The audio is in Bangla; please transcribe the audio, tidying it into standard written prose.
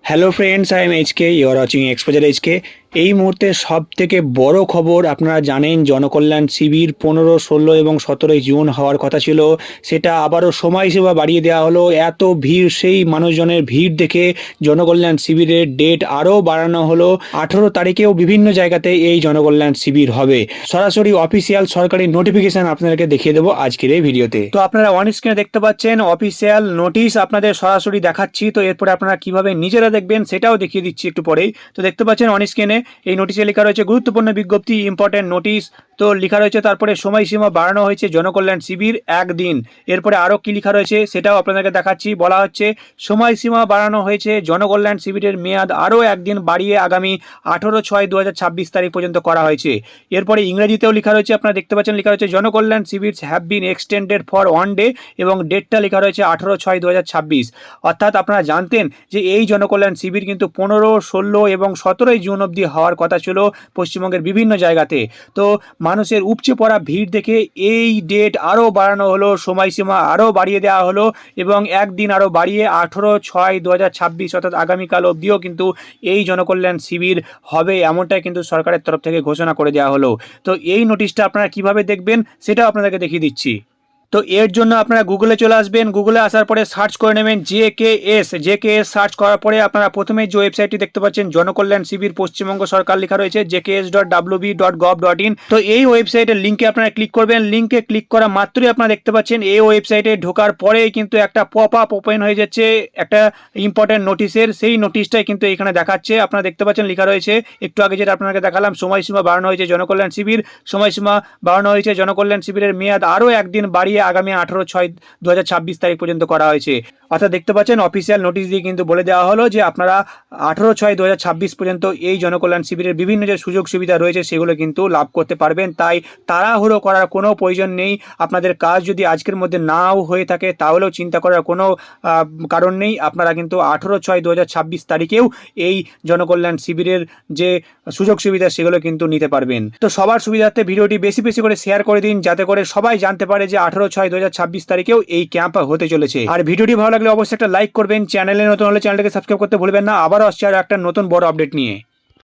Hello friends, I am HK, you are watching exposure HK. এই মুহূর্তে সব থেকে বড় খবর, আপনারা জানেন জনকল্যাণ শিবির 15, 16 এবং 17 জুন হওয়ার কথা ছিল, সেটা আবারও সময়সীমা বাড়িয়ে দেওয়া হলো। এত ভিড়, সেই মানুষজনের ভিড় দেখে জনকল্যাণ শিবিরের ডেট আরও বাড়ানো হলো। 18 তারিখেও বিভিন্ন জায়গাতে এই জনকল্যাণ শিবির হবে। সরাসরি অফিসিয়াল সরকারি নোটিফিকেশন আপনাদেরকে দেখিয়ে দেবো আজকের এই ভিডিওতে। তো আপনারা অন স্ক্রিনে দেখতে পাচ্ছেন অফিসিয়াল নোটিশ, আপনাদের সরাসরি দেখাচ্ছি। তো এরপরে আপনারা কিভাবে নিজেরা দেখবেন সেটাও দেখিয়ে দিচ্ছি একটু পরেই। তো দেখতে পাচ্ছেন অন স্ক্রিনে এই নোটিশে লেখা রয়েছে গুরুত্বপূর্ণ বিজ্ঞপ্তি, ইম্পর্টেন্ট নোটিশ। তো লেখা রয়েছে, তারপরে সময়সীমা বাড়ানো হয়েছে জনকল্যাণ শিবির একদিন। এরপরে আরও কি লেখা রয়েছে সেটাও আপনাদেরকে দেখাচ্ছি। বলা হচ্ছে সময়সীমা বাড়ানো হয়েছে জনকল্যাণ শিবিরের মেয়াদ আরও একদিন বাড়িয়ে আগামী 18/6/2026 তারিখ পর্যন্ত করা হয়েছে। এরপরে ইংরেজিতেও লেখা রয়েছে, আপনারা দেখতে পাচ্ছেন লেখা রয়েছে জনকল্যাণ শিবির have been extended for 1 day, এবং ডেটটা লেখা রয়েছে 18/6/2026। অর্থাৎ আপনারা জানতেন যে এই জনকল্যাণ শিবির কিন্তু 15, 16 এবং 17 জুন অবধি হওয়ার কথা ছিল পশ্চিমবঙ্গের বিভিন্ন জায়গাতে। তো মানুষের উপচে পড়া ভিড় দেখে এই ডেট আরও বাড়ানো হলো, সময়সীমা আরও বাড়িয়ে দেওয়া হলো, এবং একদিন আরও বাড়িয়ে 18/6/2026 অর্থাৎ আগামীকাল অবধিও কিন্তু এই জনকল্যাণ শিবির হবে, এমনটাই কিন্তু সরকারের তরফ থেকে ঘোষণা করে দেওয়া হলো। তো এই নোটিশটা আপনারা কিভাবে দেখবেন সেটাও আপনাদেরকে দেখিয়ে দিচ্ছি। তো এর জন্য আপনারা গুগলে চলে আসবেন। গুগলে আসার পরে সার্চ করে নেবেন জেকেএস। সার্চ করার পরে আপনারা প্রথমে যে ওয়েবসাইটটি দেখতে পাচ্ছেন জনকল্যাণ শিবির পশ্চিমবঙ্গ সরকার লেখা রয়েছে jks.wb.gov.in। তো এই ওয়েবসাইটের লিঙ্কে আপনারা ক্লিক করবেন। লিঙ্কে ক্লিক করা মাত্রই আপনারা দেখতে পাচ্ছেন এই ওয়েবসাইটে ঢোকার পরেই কিন্তু একটা পপ আপ ওপেন হয়ে যাচ্ছে একটা ইম্পর্টেন্ট নোটিশের। সেই নোটিশটাই কিন্তু এখানে দেখাচ্ছে, আপনারা দেখতে পাচ্ছেন লেখা রয়েছে একটু আগে যেটা আপনাকে দেখালাম, সময়সীমা বাড়ানো হয়েছে জনকল্যাণ শিবির। সময়সীমা বাড়ানো হয়েছে জনকল্যাণ শিবিরের মেয়াদ আরও একদিন বাড়িয়ে আগামী 18/6/2026 তারিখ পর্যন্ত করা হয়েছে। অর্থাৎ দেখতে পাচ্ছেন অফিসিয়াল নোটিশ দিয়ে কিন্তু বলে দেওয়া হলো যে আপনারা 18/6/2026 পর্যন্ত এই জনকল্যাণ শিবিরের বিভিন্ন যে সুযোগ সুবিধা রয়েছে সেগুলো কিন্তু লাভ করতে পারবেন। তাই তাড়াহুড়ো করার কোনো প্রয়োজন নেই। আপনাদের কাজ যদি আজকের মধ্যে নাও হয়ে থাকে তাহলেও চিন্তা করার কোনো কারণ নেই। আপনারা কিন্তু 18/6/2026 তারিখেও এই জনকল্যাণ শিবিরের যে সুযোগ সুবিধা সেগুলো কিন্তু নিতে পারবেন। তো সবার সুবিধার্থে ভিডিওটি বেশি বেশি করে শেয়ার করে দিন, যাতে করে সবাই জানতে পারে যে 18/6/2026 তারিখেও এই ক্যাম্প হতে চলেছে। আর ভিডিওটি ভালো লাগলে অবশ্যই একটা লাইক করবেন। চ্যানেলে নতুন হলে চ্যানেলটাকে সাবস্ক্রাইব করতে ভুলবেন না। আবারও আসছে আর একটা নতুন বড় আপডেট নিয়ে।